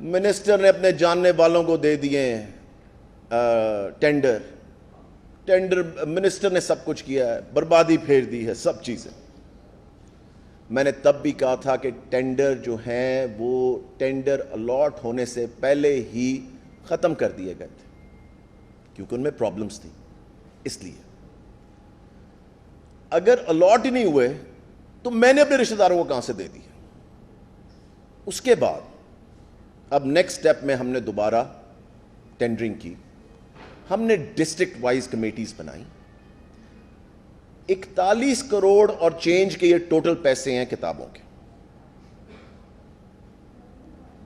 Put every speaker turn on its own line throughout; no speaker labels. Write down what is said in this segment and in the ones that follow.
Minister نے اپنے جاننے والوں کو دے دیے ٹینڈر منسٹر نے سب کچھ کیا ہے, بربادی پھیر دی ہے سب چیزیں. میں نے تب بھی کہا تھا کہ ٹینڈر جو ہیں وہ ٹینڈر الاٹ ہونے سے پہلے ہی ختم کر دیے گئے تھے کیونکہ ان میں پرابلمز تھیں. اس لیے اگر الاٹ ہی نہیں ہوئے تو میں نے اپنے رشتہ داروں کو کہاں سے دے دی. اس کے بعد اب نیکسٹ سٹیپ میں ہم نے دوبارہ ٹینڈرنگ کی. ہم نے ڈسٹرکٹ وائز کمیٹیز بنائی. 41 کروڑ اور چینج کے یہ ٹوٹل پیسے ہیں کتابوں کے.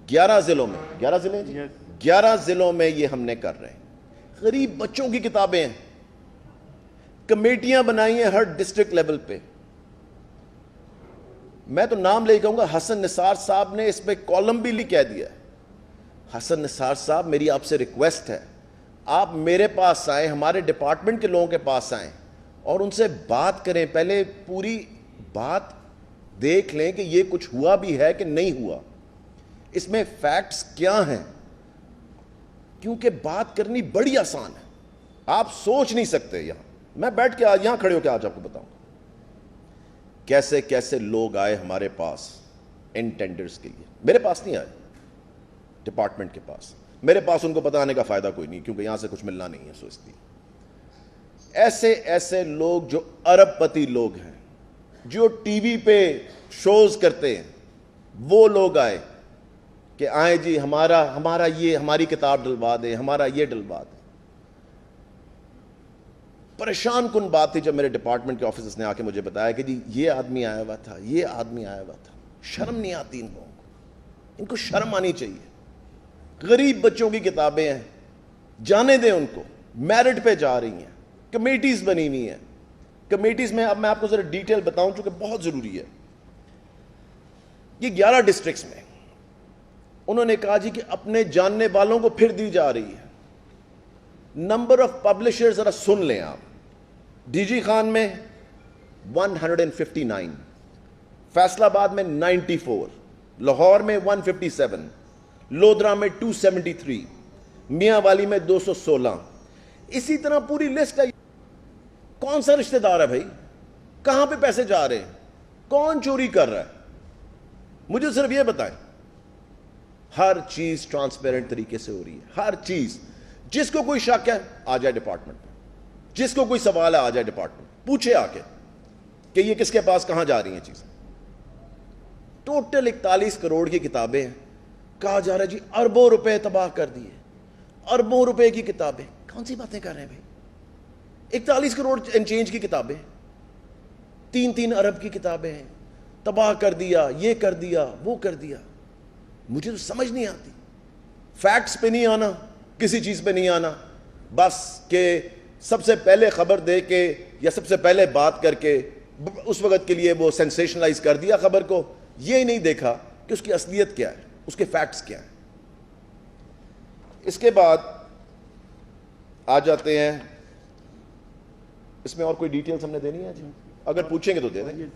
11 ضلعوں میں 11 ضلعوں میں یہ ہم نے کر رہے ہیں. غریب بچوں کی کتابیں ہیں. کمیٹیاں بنائی ہیں ہر ڈسٹرکٹ لیول پہ. میں تو نام لے کہوں گا, حسن نثار صاحب نے اس پہ کالم بھی کہہ دیا ہے. حسن نثار صاحب, میری آپ سے ریکویسٹ ہے, آپ میرے پاس آئیں, ہمارے ڈپارٹمنٹ کے لوگوں کے پاس آئیں اور ان سے بات کریں. پہلے پوری بات دیکھ لیں کہ یہ کچھ ہوا بھی ہے کہ نہیں ہوا, اس میں فیکٹس کیا ہیں. کیونکہ بات کرنی بڑی آسان ہے, آپ سوچ نہیں سکتے. میں بیٹھ کے یہاں کھڑے ہو کے آج آپ کو بتاؤں کیسے کیسے لوگ آئے ہمارے پاس ان ٹینڈرز کے لیے. میرے پاس نہیں آئے, ڈپارٹمنٹ کے پاس. میرے پاس ان کو بتانے کا فائدہ کوئی نہیں کیونکہ یہاں سے کچھ ملنا نہیں ہے. سوچتی ایسے لوگ جو ارب پتی لوگ ہیں, جو ٹی وی پہ شوز کرتے ہیں, وہ لوگ آئے کہ آئیں جی ہمارا یہ ہماری کتاب ڈلوا دیں, ہمارا یہ ڈلوا دیں. پریشان کن بات تھی جب میرے ڈپارٹمنٹ کے آفیسرز نے آ کے مجھے بتایا کہ جی یہ آدمی آیا ہوا تھا, یہ آدمی آیا ہوا تھا. شرم نہیں آتی ان لوگوں کو, ان کو شرم آنی چاہیے. غریب بچوں کی کتابیں ہیں, جانے دیں ان کو. میرٹ پہ جا رہی ہیں, کمیٹیز بنی ہوئی ہیں. کمیٹیز میں اب میں آپ کو ذرا ڈیٹیل بتاؤں چونکہ بہت ضروری ہے. یہ 11 ڈسٹرکٹس میں انہوں نے کہا جی کہ اپنے جاننے والوں کو پھر دی جا رہی ہے. نمبر آف پبلشر ذرا سن لیں آپ. ڈی جی خان میں 159, فیصل آباد میں 94, لاہور میں 157, لودھرا میں 273, میاں والی میں 216. اسی طرح پوری لسٹ ہے. کون سا رشتہ دار ہے بھائی, کہاں پہ پیسے جا رہے ہیں, کون چوری کر رہا ہے, مجھے صرف یہ بتائیں. ہر چیز ٹرانسپیرنٹ طریقے سے ہو رہی ہے, ہر چیز. جس کو کوئی شک ہے آ جائے ڈپارٹمنٹ میں, جس کو کوئی سوال ہے آ جائے ڈپارٹمنٹ, پوچھے آ کے کہ یہ کس کے پاس کہاں جا رہی ہیں چیزیں. ٹوٹل 41 کروڑ کی کتابیں ہیں. کہا جا رہا ہے جی اربوں روپے تباہ کر دیے, اربوں روپے کی کتابیں. کون سی باتیں کر رہے ہیں بھائی. 41 کروڑ چینج کی کتابیں, 3 ارب کی کتابیں ہیں. تباہ کر دیا, یہ کر دیا, وہ کر دیا. مجھے تو سمجھ نہیں آتی. فیکٹس پہ نہیں آنا, کسی چیز پہ نہیں آنا, بس کہ سب سے پہلے خبر دے کے یا سب سے پہلے بات کر کے اس وقت کے لیے وہ سینسیشنلائز کر دیا خبر کو. یہ ہی نہیں دیکھا کہ اس کی اصلیت کیا ہے, اس کے فیکٹس کیا ہیں. اس کے بعد آ جاتے ہیں, اس میں اور کوئی ڈیٹیلز ہم نے دینی ہے جی, اگر پوچھیں گے تو دے دیں.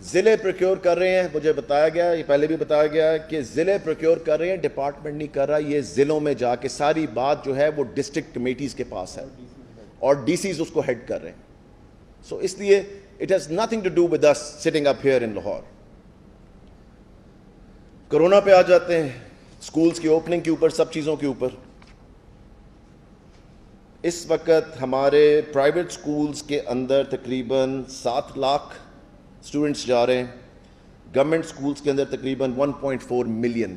ضلع پروکیور کر رہے ہیں, مجھے بتایا گیا, یہ پہلے بھی بتایا گیا ہے کہ ضلع پروکیور کر رہے ہیں, ڈپارٹمنٹ نہیں کر رہا. یہ ضلعوں میں جا کے ساری بات جو ہے وہ ڈسٹرکٹ کمیٹیز کے پاس ہے اور ڈی سیز اس کو ہیڈ کر رہے ہیں. سو اس لیے it has nothing to do with us sitting up here in Lahore. Corona پہ آ جاتے ہیں, اسکولز کی اوپننگ کے اوپر, سب چیزوں کے اوپر. اس وقت ہمارے پرائیویٹ اسکولز کے اندر تقریباً 7 لاکھ اسٹوڈنٹس جا رہے ہیں. گورنمنٹ اسکولز کے اندر تقریباً 1.4 ملین,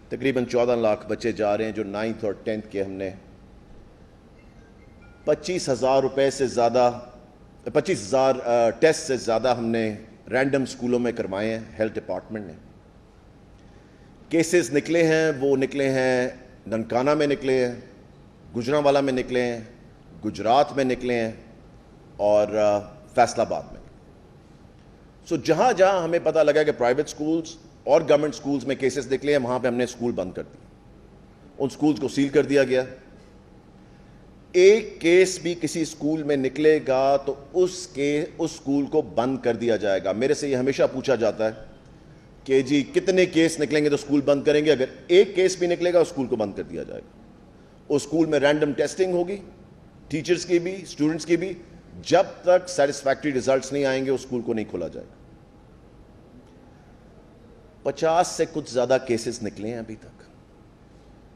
تقریباً 14 لاکھ بچے جا رہے ہیں جو 9th اور 10th کے. ہم نے 25,000 روپے سے زیادہ 25,000 ٹیسٹ سے زیادہ ہم نے رینڈم اسکولوں میں کروائے ہیں. ہیلتھ ڈپارٹمنٹ نے کیسز نکلے ہیں, وہ نکلے ہیں ننکانہ میں نکلے ہیں, گجرانوالہ میں نکلے ہیں, گجرات میں نکلے ہیں اور فیصل آباد میں. سو جہاں جہاں ہمیں پتہ لگا کہ پرائیویٹ سکولز اور گورنمنٹ سکولز میں کیسز نکلے ہیں, وہاں پہ ہم نے سکول بند کر دیے, ان سکولز کو سیل کر دیا گیا. ایک کیس بھی کسی سکول میں نکلے گا تو اس سکول کو بند کر دیا جائے گا. میرے سے یہ ہمیشہ پوچھا جاتا ہے کہ جی کتنے کیس نکلیں گے تو اسکول بند کریں گے. اگر ایک کیس بھی نکلے گا اسکول کو بند کر دیا جائے گا. اس اسکول میں رینڈم ٹیسٹنگ ہوگی, ٹیچرز کی بھی اسٹوڈنٹس کی بھی. جب تک سیٹسفیکٹری ریزلٹس نہیں آئیں گے اس اسکول کو نہیں کھولا جائے گا. 50 سے کچھ زیادہ کیسز نکلے ہیں ابھی تک.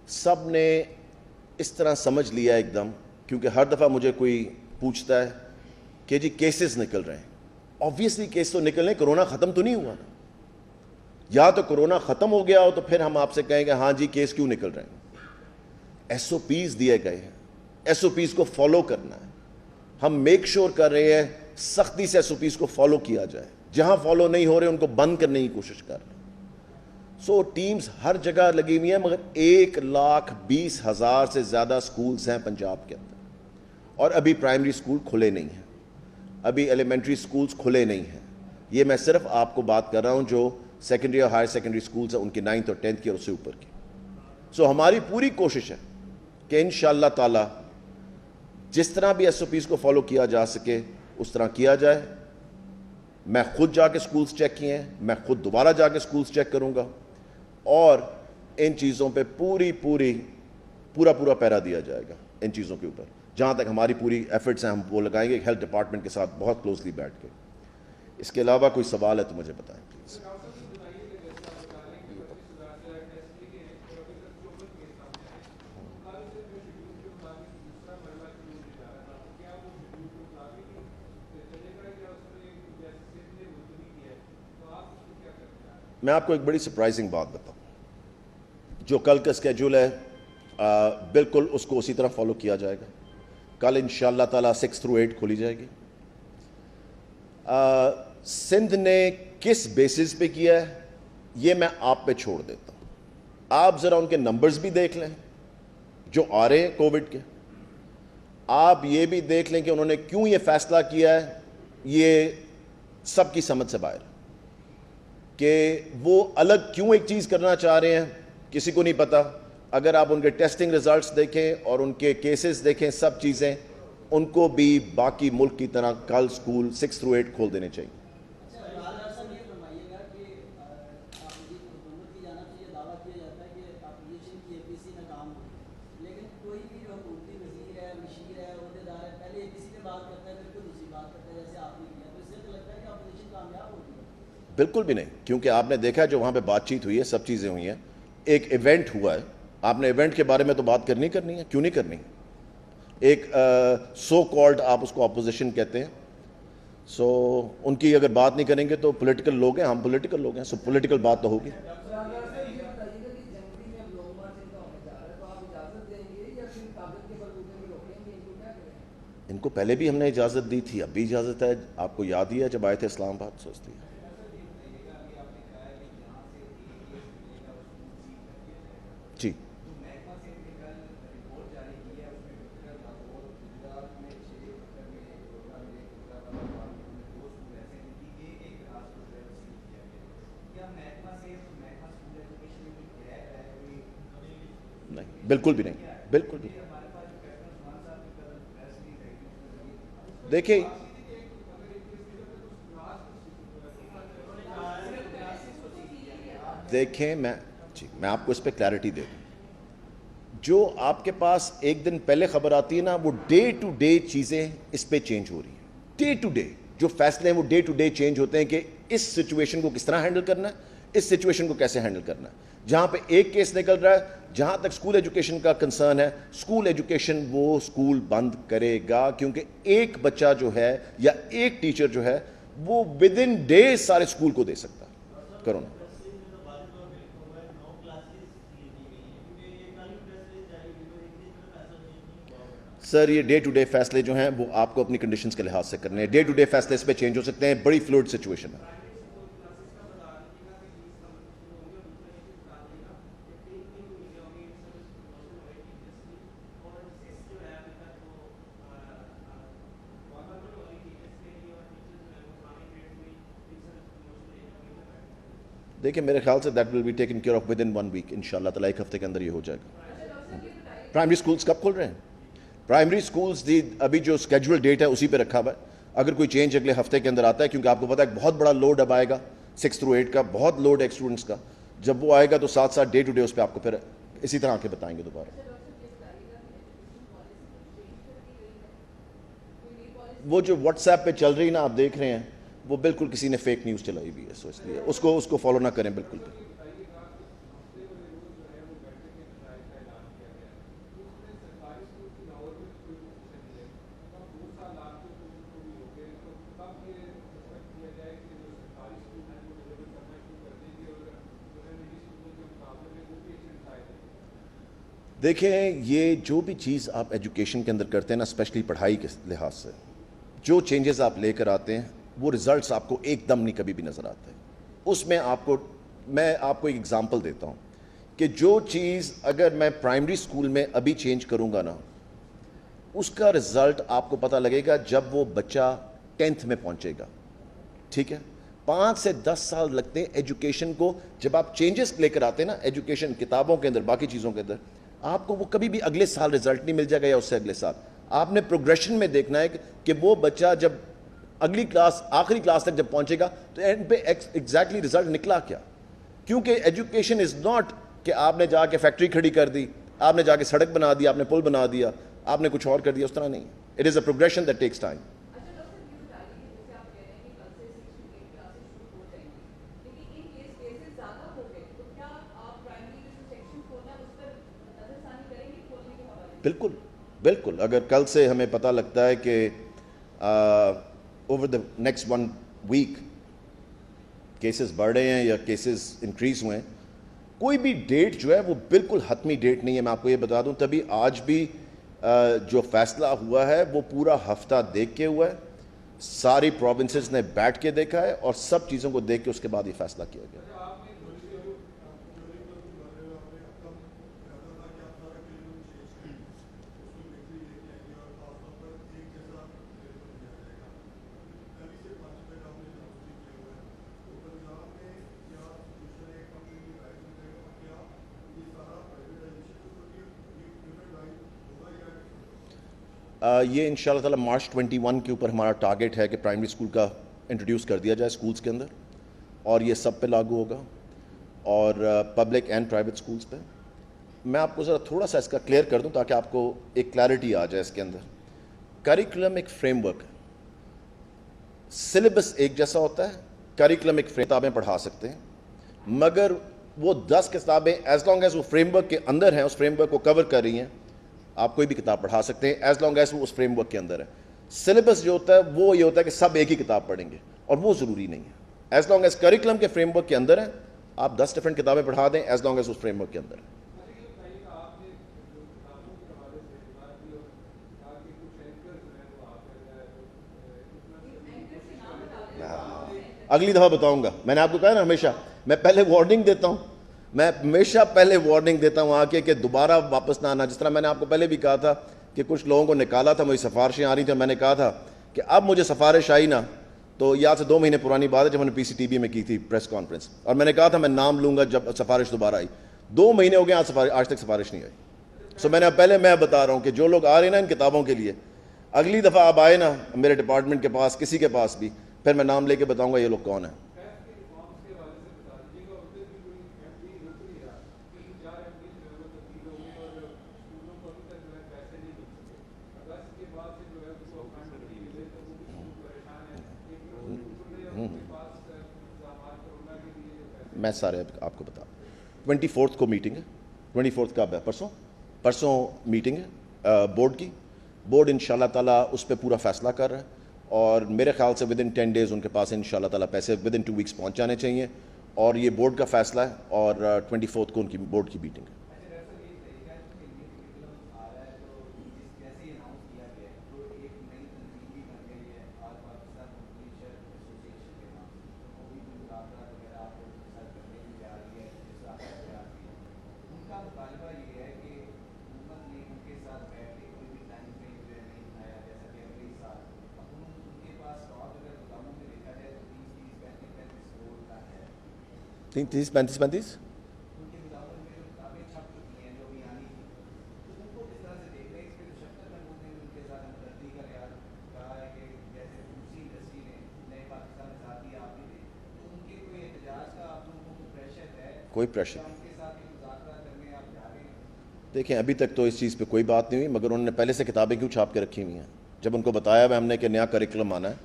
سب نے اس طرح سمجھ لیا ایک دم, کیونکہ ہر دفعہ مجھے کوئی پوچھتا ہے کہ جی کیسز نکل رہے ہیں. آبویسلی کیس تو نکل رہے ہیں, کرونا ختم تو نہیں ہوا نا. یا تو کرونا ختم ہو گیا ہو تو پھر ہم آپ سے کہیں گے ہاں جی کیس کیوں نکل رہے ہیں. ایس او پیز دیے گئے ہیں, ایس او پیز کو فالو کرنا ہے. ہم میک شور کر رہے ہیں سختی سے ایس او پیز کو فالو کیا جائے. جہاں فالو نہیں ہو رہے ان کو بند کرنے کی کوشش کر رہے ہیں. سو ٹیمز ہر جگہ لگی ہوئی ہیں, مگر 1,20,000 سے زیادہ سکولز ہیں پنجاب کے اندر, اور ابھی پرائمری سکول کھلے نہیں ہیں, ابھی ایلیمنٹری سکولز کھلے نہیں ہیں. یہ میں صرف آپ کو بات کر رہا ہوں جو سیکنڈری اور ہائر سیکنڈری سکولز ہیں ان کی 9th اور 10th کی اور اس سے اوپر کی. سو ہماری پوری کوشش ہے کہ انشاءاللہ تعالی جس طرح بھی ایس او پیز کو فالو کیا جا سکے اس طرح کیا جائے. میں خود جا کے سکولز چیک کیے ہیں, میں خود دوبارہ جا کے سکولز چیک کروں گا, اور ان چیزوں پہ پورا پیرا دیا جائے گا. ان چیزوں کے اوپر جہاں تک ہماری پوری ایفرٹس ہیں ہم وہ لگائیں گے ہیلتھ ڈپارٹمنٹ کے ساتھ بہت کلوزلی بیٹھ کے. اس کے علاوہ کوئی سوال ہے تو مجھے بتائیں پلیز. میں آپ کو ایک بڑی سرپرائزنگ بات بتاؤں. جو کل کا اسکیجول ہے بالکل اس کو اسی طرح فالو کیا جائے گا. کل انشاءاللہ تعالیٰ 6 through 8 کھولی جائے گی. سندھ نے کس بیسس پہ کیا ہے یہ میں آپ پہ چھوڑ دیتا ہوں. آپ ذرا ان کے نمبرز بھی دیکھ لیں جو آ رہے ہیں کووڈ کے. آپ یہ بھی دیکھ لیں کہ انہوں نے کیوں یہ فیصلہ کیا ہے. یہ سب کی سمجھ سے باہر کہ وہ الگ کیوں ایک چیز کرنا چاہ رہے ہیں کسی کو نہیں پتا. اگر آپ ان کے ٹیسٹنگ ریزلٹس دیکھیں اور ان کے کیسز دیکھیں سب چیزیں, ان کو بھی باقی ملک کی طرح کل سکول 6 through 8 کھول دینے چاہیے. بالکل بھی نہیں, کیونکہ آپ نے دیکھا جو وہاں پہ بات چیت ہوئی ہے سب چیزیں ہوئی ہیں. ایک ایونٹ ہوا ہے, آپ نے ایونٹ کے بارے میں تو بات کرنی ہے, کیوں نہیں کرنی. ایک سو کالڈ آپ اس کو اپوزیشن کہتے ہیں, سو ان کی اگر بات نہیں کریں گے تو پولیٹیکل لوگ ہیں, ہم پولیٹیکل لوگ ہیں, سو پولیٹیکل بات تو ہوگی. ان کو پہلے بھی ہم نے اجازت دی تھی, اب بھی اجازت ہے. آپ کو یاد ہی ہے جب آئے تھے اسلام آباد سوچتی ہے. جی نہیں, بالکل بھی نہیں, بالکل بھی. دیکھیں میں آپ کو اس پہ کلیئرٹی دے دوں. جو آپ کے پاس ایک دن پہلے خبر آتی ہے نا, وہ ڈے ٹو ڈے چیزیں اس پہ چینج ہو رہی ہیں. ڈے ٹو ڈے جو فیصلے ہیں وہ ڈے ٹو ڈے چینج ہوتے ہیں کہ اس سچویشن کو کس طرح ہینڈل کرنا ہے, اس سچویشن کو کیسے ہینڈل کرنا ہے. جہاں پہ ایک کیس نکل رہا ہے, جہاں تک اسکول ایجوکیشن کا کنسرن ہے, اسکول ایجوکیشن وہ اسکول بند کرے گا, کیونکہ ایک بچہ جو ہے یا ایک ٹیچر جو ہے وہ ود ان ڈیز سارے اسکول کو دے سکتا ہے کرونا. سر یہ ڈے ٹو ڈے فیصلے جو ہیں وہ آپ کو اپنی کنڈیشنز کے لحاظ سے کرنے ہیں. ڈے ٹو ڈے فیصلے اس پہ چینج ہو سکتے ہیں, بڑی فلوئڈ سچویشن ہے. دیکھیں میرے خیال سے that will be taken care of within 1 week انشاءاللہ تعالیٰ, ایک ہفتے کے اندر یہ ہو جائے گا. پرائمری سکولز کب کھل رہے ہیں؟ پرائمری سکولز ابھی جو اسکیجول ڈیٹ ہے اسی پہ رکھا ہوا ہے. اگر کوئی چینج اگلے ہفتے کے اندر آتا ہے, کیونکہ آپ کو پتا ہے ایک بہت بڑا لوڈ اب آئے گا 6 through 8 کا بہت لوڈ ہے اسٹوڈنٹس کا. جب وہ آئے گا تو ساتھ ساتھ ڈے ٹو ڈے اس پہ آپ کو پھر اسی طرح آ کے بتائیں گے دوبارہ. وہ جو واٹس ایپ پہ چل رہی نا آپ دیکھ رہے ہیں وہ بالکل کسی نے فیک نیوز چلائی ہوئی ہے, سو اس لیے اس کو فالو نہ کریں بالکل بھی. دیکھیں یہ جو بھی چیز آپ ایجوکیشن کے اندر کرتے ہیں نا, اسپیشلی پڑھائی کے لحاظ سے جو چینجز آپ لے کر آتے ہیں وہ رزلٹس آپ کو ایک دم نہیں کبھی بھی نظر آتے. اس میں میں آپ کو ایک ایگزامپل دیتا ہوں کہ جو چیز اگر میں پرائمری اسکول میں ابھی چینج کروں گا نا, اس کا رزلٹ آپ کو پتہ لگے گا جب وہ بچہ 10th میں پہنچے گا. ٹھیک ہے, 5 سے 10 سال لگتے ہیں ایجوکیشن کو. جب آپ چینجز لے کر آتے ہیں نا ایجوکیشن کتابوں کے اندر باقی چیزوں کے اندر, آپ کو وہ کبھی بھی اگلے سال رزلٹ نہیں مل جائے گا یا اس سے اگلے سال. آپ نے پروگریشن میں دیکھنا ہے کہ وہ بچہ جب اگلی کلاس آخری کلاس تک جب پہنچے گا تو اینڈ پہ ایگزیکٹلی رزلٹ نکلا کیا. کیونکہ ایجوکیشن از ناٹ کہ آپ نے جا کے فیکٹری کھڑی کر دی, آپ نے جا کے سڑک بنا دی, آپ نے پل بنا دیا, آپ نے کچھ اور کر دیا, اس طرح نہیں. It is a progression that takes time. بالکل بالکل. اگر کل سے ہمیں پتہ لگتا ہے کہ over the next 1 week cases بڑھ رہے ہیں یا کیسز انکریز ہوئے ہیں, کوئی بھی ڈیٹ جو ہے وہ بالکل حتمی ڈیٹ نہیں ہے. میں آپ کو یہ بتا دوں تبھی آج بھی جو فیصلہ ہوا ہے وہ پورا ہفتہ دیکھ کے ہوا ہے, ساری پروونسز نے بیٹھ کے دیکھا ہے اور سب چیزوں کو دیکھ کے اس کے بعد یہ فیصلہ کیا گیا. یہ ان شاء اللہ تعالیٰ مارچ 21 کے اوپر ہمارا ٹارگیٹ ہے کہ پرائمری اسکول کا انٹروڈیوس کر دیا جائے اسکولس کے اندر, اور یہ سب پہ لاگو ہوگا اور پبلک اینڈ پرائیویٹ اسکولس پہ. میں آپ کو ذرا تھوڑا سا اس کا کلیئر کر دوں تاکہ آپ کو ایک کلیئرٹی آ جائے اس کے اندر. کریکولم ایک فریم ورک ہے, سلیبس ایک جیسا ہوتا ہے. کریکولم ایک کتابیں پڑھا سکتے ہیں مگر وہ 10 کتابیں ایز لانگ ایز وہ فریم ورک کے اندر ہیں, اس فریم ورک کو کور کر رہی ہیں, آپ کوئی بھی کتاب پڑھا سکتے ہیں ایز لانگ ایز وہ اس فریم ورک کے اندر ہے. سلیبس جو ہوتا ہے وہ یہ ہوتا ہے کہ سب ایک ہی کتاب پڑھیں گے, اور وہ ضروری نہیں ہے. ایز لانگ ایز کریکولم کے فریم ورک کے اندر ہے, آپ 10 ڈفرینٹ کتابیں پڑھا دیں ایز لانگ ایز اس فریم ورک کے اندر ہے. اگلی دفعہ بتاؤں گا. میں نے آپ کو کہا نا ہمیشہ میں پہلے وارننگ دیتا ہوں, میں ہمیشہ پہلے وارننگ دیتا ہوں آ کے کہ دوبارہ واپس نہ آنا. جس طرح میں نے آپ کو پہلے بھی کہا تھا کہ کچھ لوگوں کو نکالا تھا, مجھے سفارشیں آ رہی تھیں, میں نے کہا تھا کہ اب مجھے سفارش آئی نا, تو یاد سے 2 مہینے پرانی بات ہے جب میں نے PCTV میں کی تھی پریس کانفرنس, اور میں نے کہا تھا میں نام لوں گا جب سفارش دوبارہ آئی. 2 مہینے ہو گئے آج تک سفارش نہیں آئی. سو میں نے پہلے میں بتا رہا ہوں کہ جو لوگ آ رہے ہیں نا ان کتابوں کے لیے, اگلی دفعہ آپ آئے نا میرے ڈپارٹمنٹ کے پاس کسی کے پاس بھی, پھر میں نام لے کے بتاؤں گا یہ لوگ کون ہیں. میں سارے آپ کو بتا 24 کو میٹنگ ہے. 24 کب ہے؟ پرسوں میٹنگ ہے بورڈ کی. بورڈ ان شاء اللہ تعالیٰ اس پہ پورا فیصلہ کر رہا ہے, اور میرے خیال سے ود ان 10 days ان کے پاس ان شاء اللہ تعالیٰ پیسے ود ان 2 weeks پہنچ جانے چاہیے, اور یہ بورڈ کا فیصلہ ہے, اور 24 کو ان کی بورڈ کی میٹنگ ہے. تیس 35 کوئی پریشر نہیں. دیکھیں ابھی تک تو اس چیز پہ کوئی بات نہیں ہوئی, مگر انہوں نے پہلے سے کتابیں کیوں چھاپ کے رکھی ہوئی ہیں؟ جب ان کو بتایا ہوا ہم نے کہ نیا کریکولم آنا ہے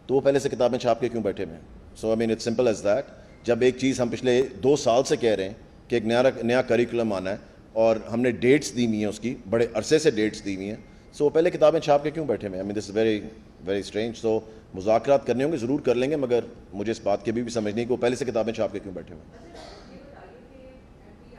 تو وہ پہلے سے کتابیں چھاپ کے کیوں بیٹھے ہوئے ہیں؟ So I mean it's simple as that. جب ایک چیز ہم پچھلے 2 سال سے کہہ رہے ہیں کہ ایک نیا کریکولم آنا ہے اور ہم نے ڈیٹس دی ہوئی ہیں, اس کی بڑے عرصے سے ڈیٹس دی ہوئی ہیں, سو وہ پہلے کتابیں چھاپ کے کیوں بیٹھے ہوئے ہیں؟ آئی مین دس از ویری ویری اسٹرینج. سو مذاکرات کرنے ہوں گے, ضرور کر لیں گے, مگر مجھے اس بات کی بھی سمجھ نہیں کہ وہ پہلے سے کتابیں چھاپ کے کیوں بیٹھے ہوئے ہیں.